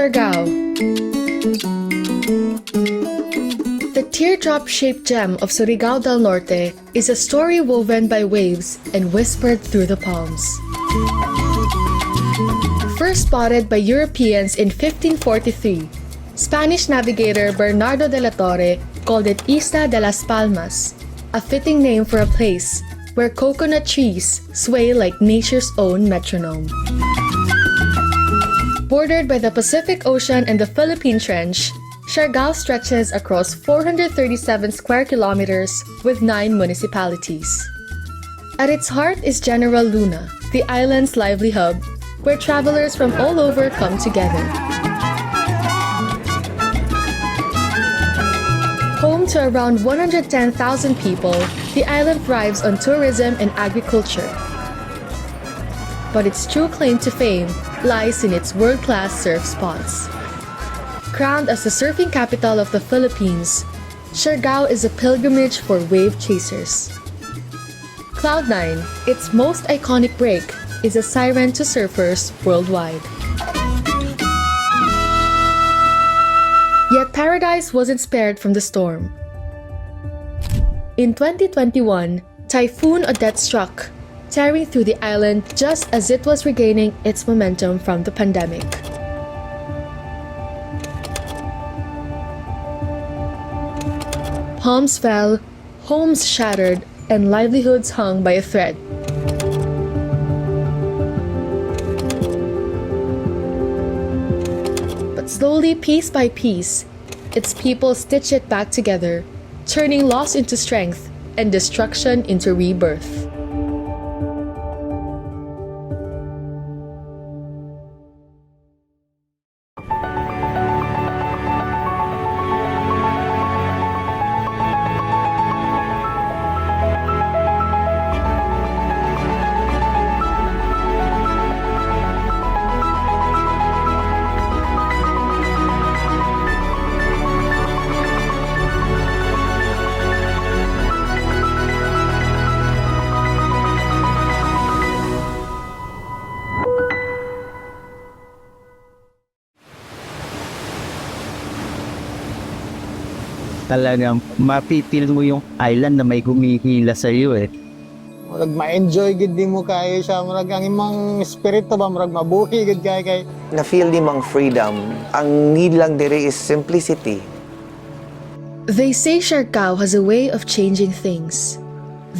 Siargao. The teardrop-shaped gem of Surigao del Norte is a story woven by waves and whispered through the palms. First spotted by Europeans in 1543, Spanish navigator Bernardo de la Torre called it Isla de las Palmas, a fitting name for a place where coconut trees sway like nature's own metronome. Bordered by the Pacific Ocean and the Philippine Trench, Siargao stretches across 437 square kilometers with 9 municipalities. At its heart is General Luna, the island's lively hub, where travelers from all over come together. Home to around 110,000 people, the island thrives on tourism and agriculture. But its true claim to fame lies in its world-class surf spots. Crowned as the surfing capital of the Philippines, Siargao is a pilgrimage for wave chasers. Cloud9, its most iconic break, is a siren to surfers worldwide. Yet paradise wasn't spared from the storm. In 2021, Typhoon Odette struck, tearing through the island just as it was regaining its momentum from the pandemic. Palms fell, homes shattered, and livelihoods hung by a thread. But slowly, piece by piece, its people stitch it back together, turning loss into strength and destruction into rebirth. Talagang mapipil mo yung island na may gumihila sa iyo eh. Murag ma-enjoy gid di mo kayo siya, murag ang imong espiritu ba murag mabuhi gid kay Na feel di mang freedom. Ang need lang dire is simplicity. They say Siargao has a way of changing things.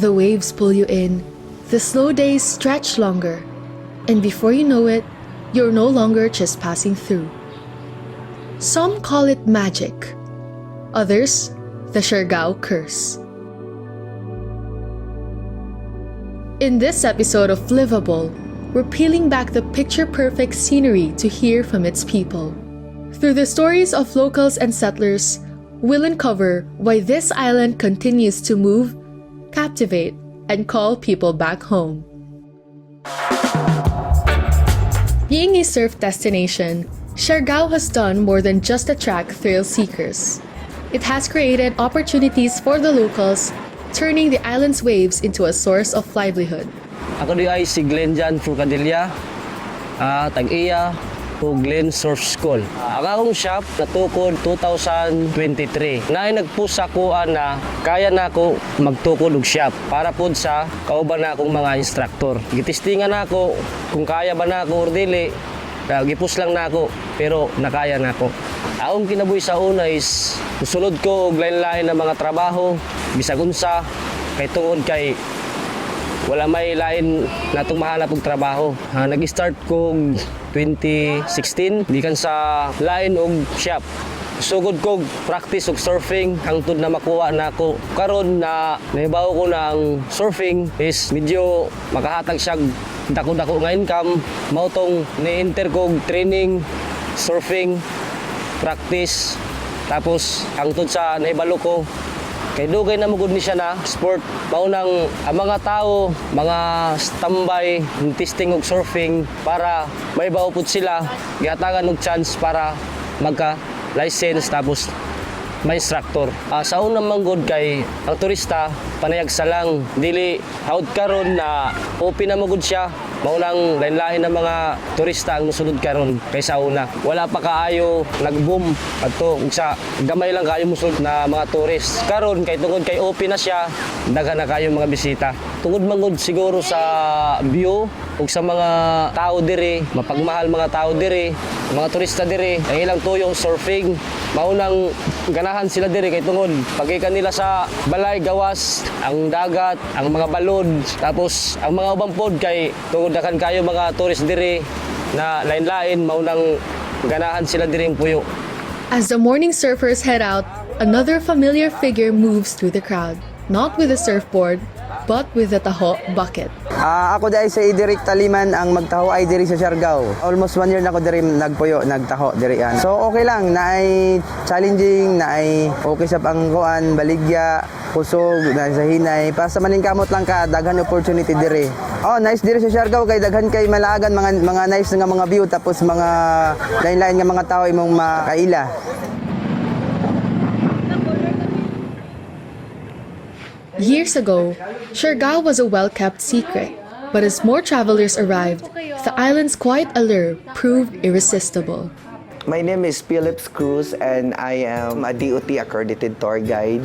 The waves pull you in, the slow days stretch longer, and before you know it, you're no longer just passing through. Some call it magic. Others, the Siargao curse. In this episode of Livable, we're peeling back the picture-perfect scenery to hear from its people. Through the stories of locals and settlers, we'll uncover why this island continues to move, captivate, and call people back home. Being a surf destination, Siargao has done more than just attract thrill seekers. It has created opportunities for the locals, turning the island's waves into a source of livelihood. Ako di ay si Glenn Jan Furcadilla, tag-iya o Glenn Surf School. Ang akong shop natukod 2023. Naay nagpush ako na kaya na ako magtukod og shop para pod sa kauban na akong mga instructor. Gitistingan ako kung kaya ba na ako or dili. Gipus lang na ako pero nakaya na ako. Akong kinabuhi sa una is susunod ko og lain-lain na mga trabaho bisag unsa kay tungod kay wala may lain natong mahanap og trabaho. Nag-start ko 2016 gikan sa lain og shop. Sugod ko practice og surfing hangtod na makuha na ako. Karon na nahibaw ko na ang surfing is medyo makahatag siya dako-dako nga income. Mao tong ni-enter ko training surfing practice tapos hangtod sa naibalo ko kay dugay na mugod ni siya na sport. Mao nang ang mga tao mga standby testing og surfing para may baupod sila gihatangan og chance para magka license tapos may instructor. Sa unang manggod kay ang turista panayag sa lang dili hawd karon na open na magud siya maunang lain-lain ng mga turista ang musulod karon kaysa una. Wala pa kaayo nag-boom adto sa gamay lang kayo musulod na mga tourist. Karon kay tungod kay open na siya, daghan na kayo mga bisita. Tungod mangod siguro sa view ug sa mga tao diri, mapagmahal mga tao diri, mga turista diri, ang ilang tuyong surfing, maunang ganahan sila diri kay tungod pagkikan nila sa balay gawas ang dagat, ang mga balod, tapos ang mga ubang pod kay tungod dakan kayo mga tourist diri na lain-lain maunang ganahan sila diri ang puyo. As the morning surfers head out, another familiar figure moves through the crowd, not with a surfboard, but with a taho bucket. Ako dahil sa Idirik Taliman ang magtaho ay diri sa Siargao. Almost 1 year na ako diri nagpuyo, nagtaho diri yan. So okay lang, naay challenging, naay okay sa pangkuan, baligya, kusog, na sa hinay. Para sa maningkamot lang ka, daghan opportunity diri. Oh, nice diri sa Siargao kay daghan kay malagan mga nice nga mga view tapos mga lain-lain nga mga tao imong makaila. Years ago, Siargao was a well-kept secret, but as more travelers arrived, the island's quiet allure proved irresistible. My name is Philip Cruz and I am a DOT accredited tour guide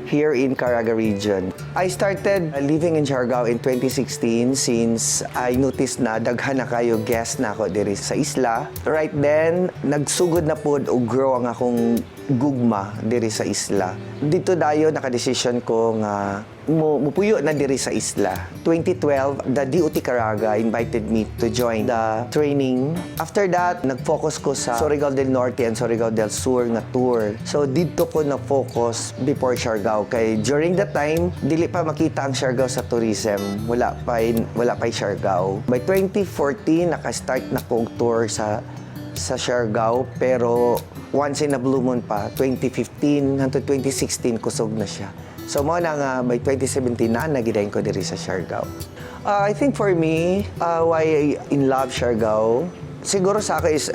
here in Caraga region. I started living in Siargao in 2016 since I noticed na daghan na kayo guest na ako diri sa isla. Right then, nagsugod na pod og grow ang akong gugma diri sa isla. Dito dayo nakadesisyon ko nga mupuyo na diri sa isla. 2012, the DOT Caraga invited me to join the training. After that, nag-focus ko sa Surigao del Norte and Surigao del Sur nga tour. So dito ko na-focus before Siargao kay during that time dili pa makita ang Siargao sa tourism. Wala pa Siargao. By 2014 naka-start na ko og tour sa Siargao pero once in a blue moon pa 2015 hangtod 2016 kusog na siya. So mo na nga by 2017 na nagidayon ko diri sa Siargao. I think for me why I in love Siargao siguro sa akin is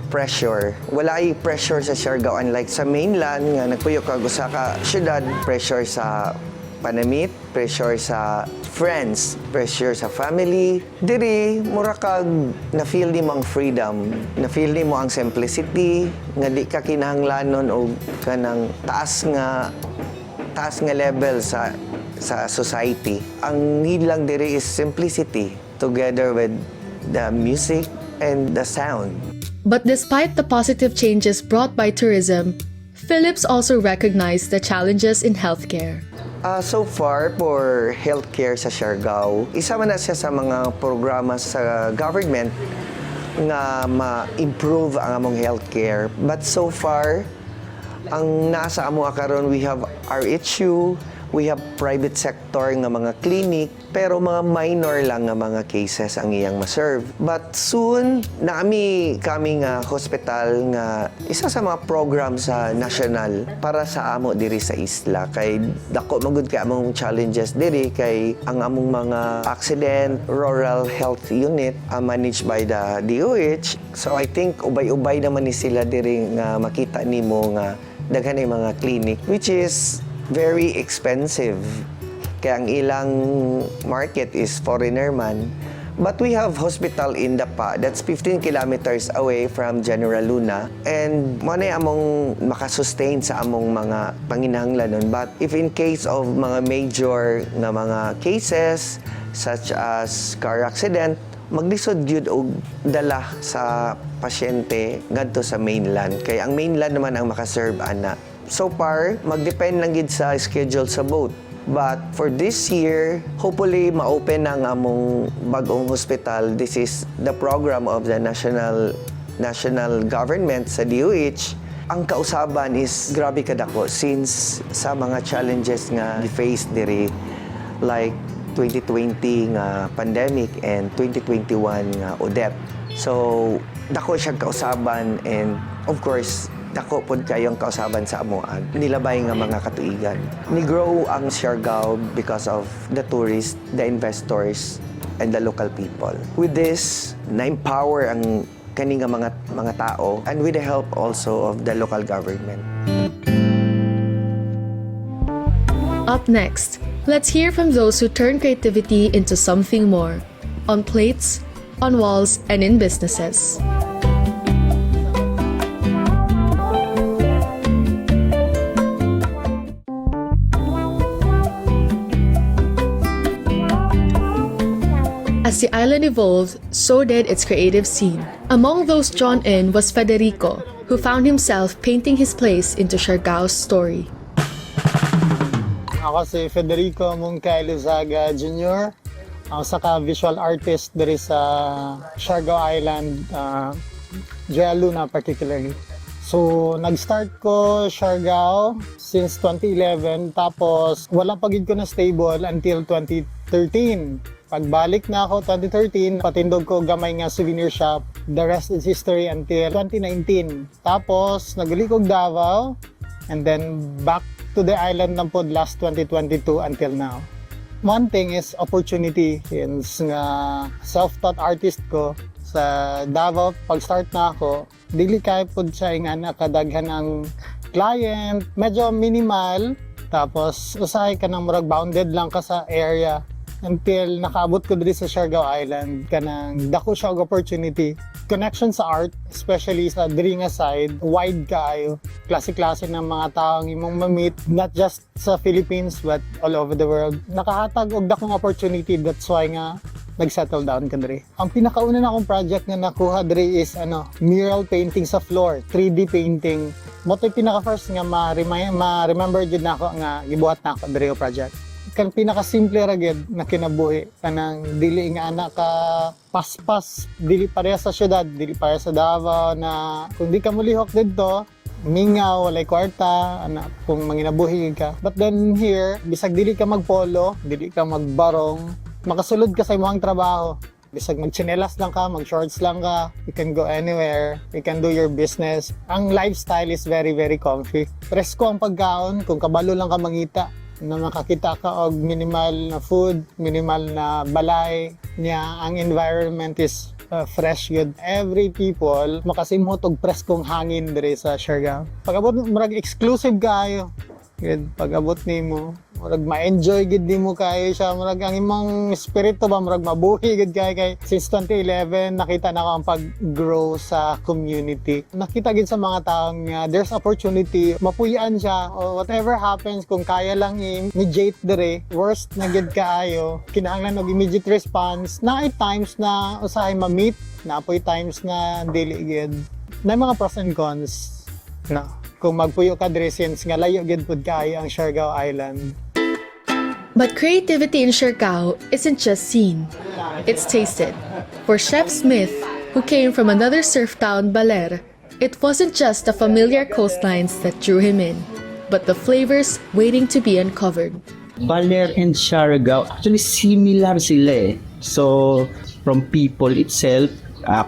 pressure. Wala ay pressure sa Siargao unlike sa mainland nga nagpuyo ka usa ka syudad, pressure sa panamit, pressure sa friends, pressure sa family. Diri, mura kag na-feel ni mo ang freedom, na-feel ni mo ang simplicity, nga di ka kinahanglanon o kanang taas nga level sa society. Ang need lang diri is simplicity together with the music and the sound. But despite the positive changes brought by tourism, Phillips also recognized the challenges in healthcare. So far, for healthcare sa Siargao, isa man na siya sa mga programa sa government nga ma-improve ang among healthcare. But so far, ang nasa amo karon we have RHU, we have private sector nga mga clinic, pero mga minor lang nga mga cases ang iyang ma-serve. But soon, kami nga hospital nga isa sa mga program sa national para sa amo diri sa isla. Kay dako magud kay among challenges diri kay ang among mga accident rural health unit managed by the DOH. So I think ubay-ubay naman ni sila diri nga makita nimo nga daghan ay mga clinic which is very expensive. Kaya ang ilang market is foreigner man. But we have hospital in Dapa that's 15 kilometers away from General Luna. And manay among makasustain sa among mga panginahanglanon. But if in case of mga major nga mga cases such as car accident, maglisod gyud og dala sa pasyente ngadto sa mainland. Kaya ang mainland naman ang makaserve ana. So far, mag-depend lang gid sa schedule sa boat. But for this year, hopefully ma-open ang among bagong hospital. This is the program of the national government sa DOH. Ang kausaban is grabe kadako since sa mga challenges nga gi-face diri like 2020 nga pandemic and 2021 nga ODEP. So, dako siya kausaban and of course, dako pod kayong kausaban sa amoan. Nilabay nga mga katuigan. Ni-grow ang Siargao because of the tourists, the investors, and the local people. With this, na-empower ang kaning mga tao and with the help also of the local government. Up next, let's hear from those who turn creativity into something more. on plates, on walls, and in businesses. As the island evolved, so did its creative scene. Among those drawn in was Federico, who found himself painting his place into Siargao's story. Ako si Federico Lizaga Jr. Ako saka visual artist dari sa Siargao Island, Joya Luna particularly. So, nag-start ko Siargao since 2011, tapos wala pagid ko na stable until 2013. Pagbalik na ako 2013, patindog ko gamay nga souvenir shop. The rest is history until 2019. Tapos, naguli ko Davao, and then back to the island ng pod last 2022 until now. One thing is opportunity, since nga self-taught artist ko sa Davao, pag-start na ako, dili kay pod siya nga nakadaghan ng client, medyo minimal, tapos usahay ka nang murag bounded lang ka sa area until nakaabot ko diri sa Siargao Island kanang dako siya og opportunity. Connection sa art, especially sa diri nga side, wide kaayo. Klase-klase ng mga taong imong ma-meet, not just sa Philippines but all over the world. Nakahatag og dakong opportunity, that's why nga nag-settle down ka diri. Ang pinakauna na akong project nga nakuha diri is mural painting sa floor, 3D painting. Mo to pinaka-first nga ma-remember jud nako nga gibuhat na ako diri project. Kan pinaka-simple ra gid na kinabuhi kanang dili nga ana ka paspas, dili pareha sa syudad, dili pareha sa Davao na kung di ka mulihok didto mingaw, walay kwarta, ana kung manginabuhi ka. But then here, bisag dili ka magpolo, dili ka magbarong, makasulod ka sa imong trabaho. Bisag magchinelas lang ka, mag-shorts lang ka, you can go anywhere, you can do your business. Ang lifestyle is very, very comfy. Presko ang pagkaon, kung kabalo lang ka mangita, na makakita ka og minimal na food, minimal na balay niya, ang environment is fresh good. Every people makasimhot og preskong hangin diri sa Siargao. Pag-abot murag exclusive kayo. Good. Pag-abot nimo, murag ma-enjoy gid nimo kayo siya, murag ang imong espiritu ba murag mabuhi gid kay since 2011 nakita na ko ang pag-grow sa community. Nakita gid sa mga taong there's opportunity, mapuy-an siya o whatever happens kung kaya lang immediate dire, worst na gid kaayo, kinahanglan og immediate response. Naay times na usahay ma-meet, napoy times na dili gid. Na mga pros and cons na kung magpuyo ka diri since nga layo gid pud kaayo ang Siargao Island. But creativity in Siargao isn't just seen, it's tasted. For Chef Smith, who came from another surf town, Baler, it wasn't just the familiar coastlines that drew him in, but the flavors waiting to be uncovered. Baler and Siargao, actually similar sila eh. So, from people itself,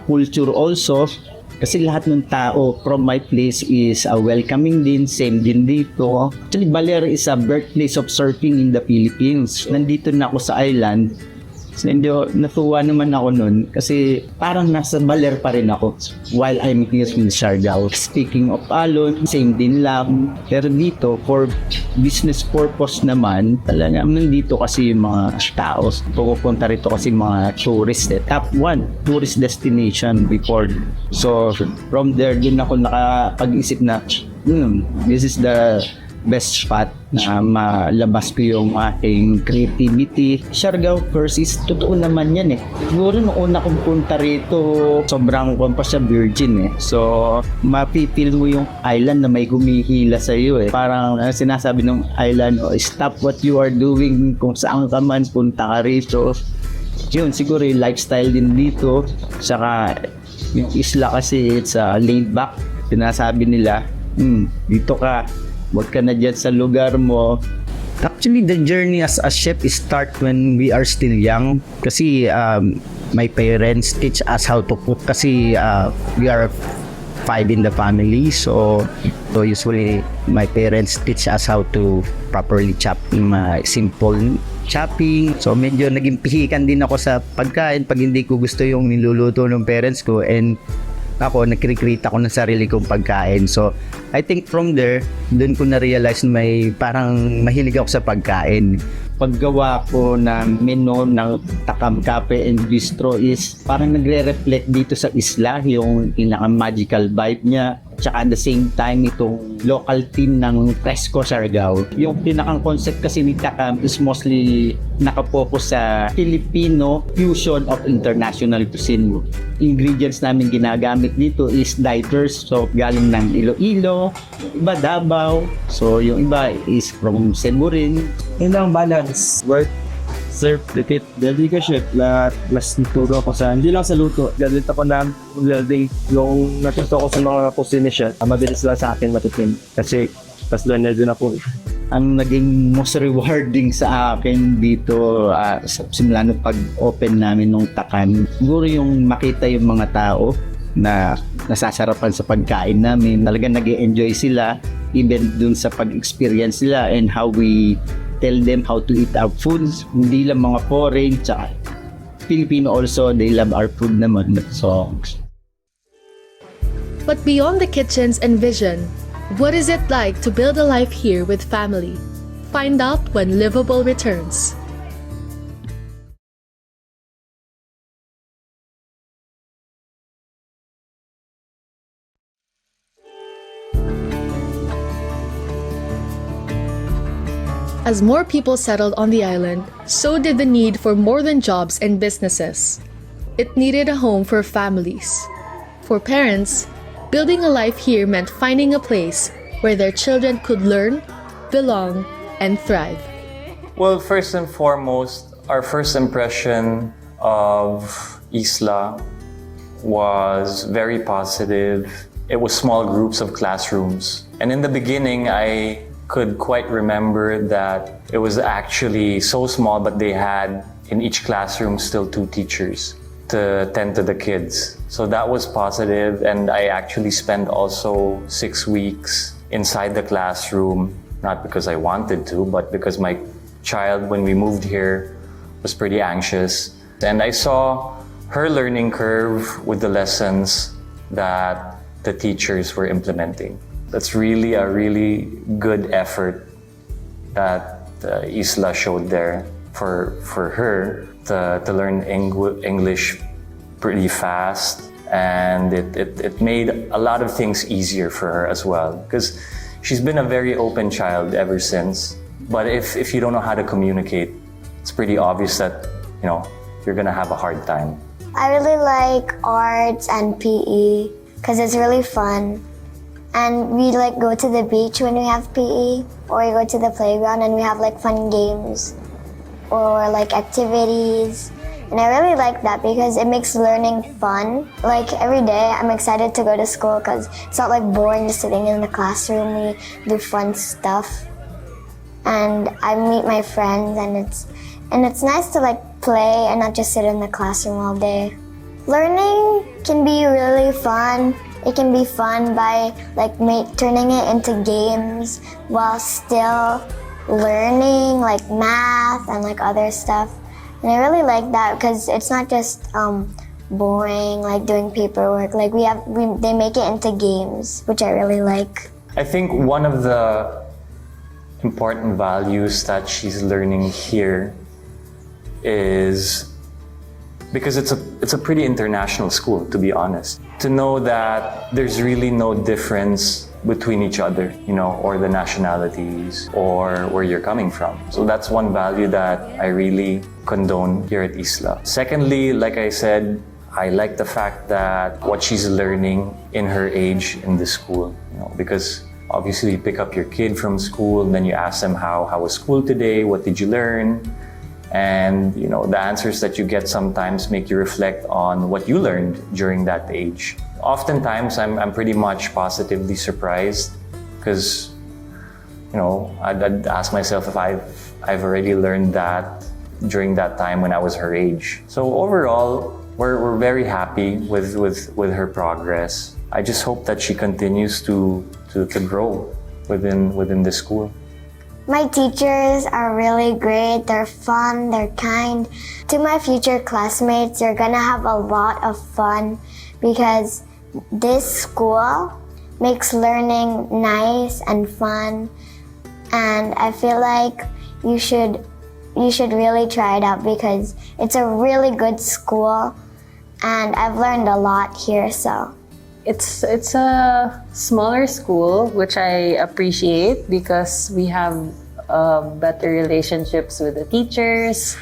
culture also, kasi lahat ng tao from my place is welcoming din, same din dito. Actually, Baler is a birthplace of surfing in the Philippines. Nandito na ako sa island. So, natuwa naman ako nun kasi parang nasa Baler pa rin ako while I'm here in Siargao. Speaking of alon, same din lang. Pero dito, for business purpose naman, talaga nandito kasi yung mga tao. Pupunta rito kasi mga tourist. Top 1 tourist destination before. So, from there din ako nakapag-isip na this is the best spot na malabas ko yung aking creativity. Siargao first is totoo naman yan eh. Siguro nung una kong punta rito, sobrang pa sa virgin eh. So, mapipil mo yung island na may gumihila sa iyo eh. Parang sinasabi ng island, stop what you are doing, kung saan ka man, punta ka rito. Yun, siguro yung lifestyle din dito. Saka, yung isla kasi, it's laid back. Sinasabi nila, dito ka, huwag ka na dyan sa lugar mo. Actually, the journey as a chef is start when we are still young. Kasi my parents teach us how to cook. Kasi we are 5 in the family. So usually, my parents teach us how to properly chop in simple chopping. So medyo naging pihikan din ako sa pagkain pag hindi ko gusto yung niluluto ng parents ko. And ako, nag-create ako ng sarili kong pagkain. So, I think from there, doon ko na-realize na may parang mahilig ako sa pagkain. paggawa ko ng menu ng Takam Cafe and Bistro is parang nagre-reflect dito sa isla yung pinaka-magical vibe niya. Tsaka at the same time, itong local team ng Fresco Siargao. Yung pinakang concept kasi ni Takam is mostly nakapokus sa Filipino fusion of international cuisine. Ingredients namin ginagamit dito is diverse. So, galing ng Iloilo, iba Davao. So, yung iba is from Cebu rin. Yun ang balance. Work, serve, repeat. Dali ka chef, lahat mas nituro ako sa, hindi lang sa luto. Galit ako na welding. Yung natuto ko sa mga kusine chef, mabilis lang sa akin matitin. Kasi, pas learner din ako. Ang naging most rewarding sa akin dito simula nung pag-open namin nung Takam, siguro yung makita yung mga tao na nasasarapan sa pagkain namin. Talagang nag-enjoy sila even dun sa pag-experience nila and how we tell them how to eat our foods. Hindi lang mga foreign, tsaka Filipino also, they love our food naman. So, But beyond the kitchens and vision, what is it like to build a life here with family? Find out when Livable returns. As more people settled on the island, so did the need for more than jobs and businesses. It needed a home for families. For parents, building a life here meant finding a place where their children could learn, belong, and thrive. Well, first and foremost, our first impression of Isla was very positive. It was small groups of classrooms. And in the beginning, I could quite remember that it was actually so small, but they had in each classroom still 2 teachers to tend to the kids. So that was positive, and I actually spent also 6 weeks inside the classroom, not because I wanted to, but because my child, when we moved here, was pretty anxious. And I saw her learning curve with the lessons that the teachers were implementing. That's really a really good effort that Isla showed there for her to learn English pretty fast, and it made a lot of things easier for her as well, because she's been a very open child ever since. But if you don't know how to communicate, it's pretty obvious that you're gonna have a hard time. I really like arts and PE because it's really fun. And we go to the beach when we have PE, or we go to the playground and we have fun games or activities. And I really like that because it makes learning fun. Every day I'm excited to go to school because it's not boring just sitting in the classroom. We do fun stuff. And I meet my friends, and it's nice to play and not just sit in the classroom all day. Learning can be really fun. It can be fun by turning it into games while still learning math and other stuff. And I really like that because it's not just boring doing paperwork. They make it into games, which I really like. I think one of the important values that she's learning here is, because it's a pretty international school, to be honest, to know that there's really no difference between each other, or the nationalities or where you're coming from. So that's one value that I really condone here at Isla. Secondly, like I said, I like the fact that what she's learning in her age in the school, because obviously you pick up your kid from school and then you ask them how was school today, what did you learn? And the answers that you get sometimes make you reflect on what you learned during that age. Oftentimes, I'm pretty much positively surprised because, I'd ask myself if I've already learned that during that time when I was her age. So overall, we're very happy with her progress. I just hope that she continues to grow within the school. My teachers are really great. They're fun, they're kind. To my future classmates, you're gonna have a lot of fun because this school makes learning nice and fun. And I feel like you should you should really try it out because it's a really good school and I've learned a lot here, so. It's a smaller school, which I appreciate because we have better relationships with the teachers,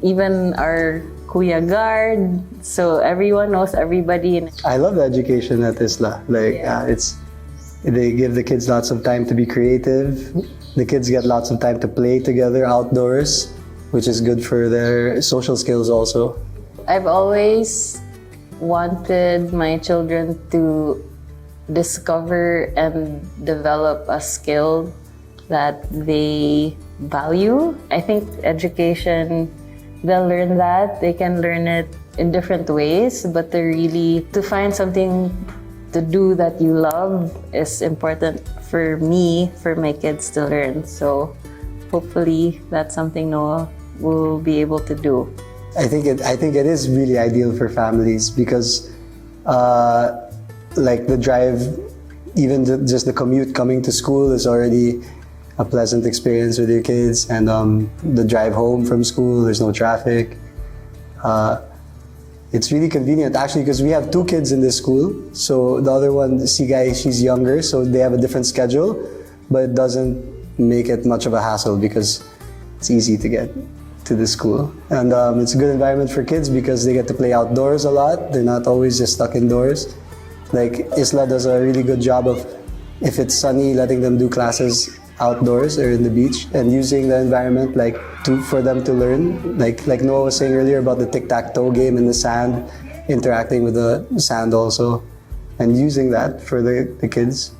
even our Kuya Guard, so everyone knows everybody. I love the education at Isla. They give the kids lots of time to be creative. The kids get lots of time to play together outdoors, which is good for their social skills also. I've always wanted my children to discover and develop a skill that they value. I think education, they'll learn that. They can learn it in different ways, but to find something to do that you love is important for me, for my kids to learn. So hopefully that's something Noah will be able to do. I think it is really ideal for families because like the drive, even just the commute coming to school is already a pleasant experience with your kids, and the drive home from school, there's no traffic. It's really convenient actually because we have 2 kids in this school. So the other one, Sigay, she's younger, so they have a different schedule, but it doesn't make it much of a hassle because it's easy to get to the school. And it's a good environment for kids because they get to play outdoors a lot. They're not always just stuck indoors. Like Isla does a really good job of, if it's sunny, letting them do classes outdoors or in the beach and using the environment for them to learn. Like Noah was saying earlier about the tic-tac-toe game in the sand, interacting with the sand also, and using that for the kids.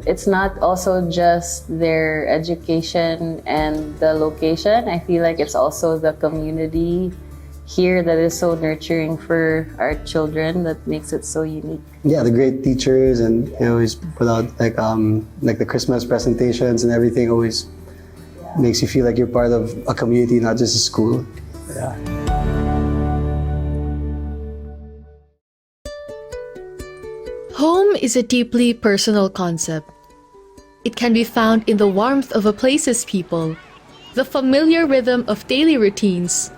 It's not also just their education and the location. I feel like it's also the community here that is so nurturing for our children that makes it so unique. Yeah, the great teachers, and they always put out like the Christmas presentations and everything always makes you feel like you're part of a community, not just a school. Yeah. Home is a deeply personal concept. It can be found in the warmth of a place's people, the familiar rhythm of daily routines,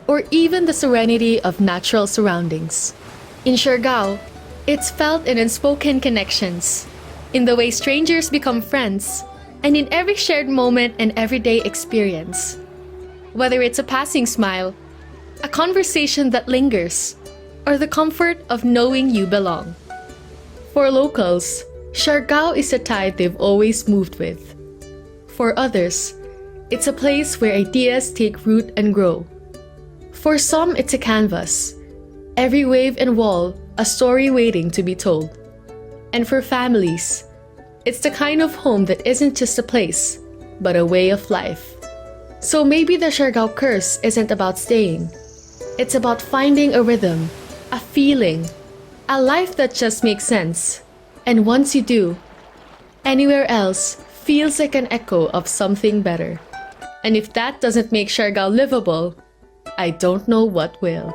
or even the serenity of natural surroundings. In Siargao, it's felt in unspoken connections, in the way strangers become friends, and in every shared moment and everyday experience. Whether it's a passing smile, a conversation that lingers, or the comfort of knowing you belong. For locals, Siargao is a tide they've always moved with. For others, it's a place where ideas take root and grow. For some, it's a canvas, every wave and wall a story waiting to be told. And for families, it's the kind of home that isn't just a place, but a way of life. So maybe the Siargao curse isn't about staying. It's about finding a rhythm, a feeling, a life that just makes sense. And once you do, anywhere else feels like an echo of something better. And if that doesn't make Siargao livable, I don't know what will.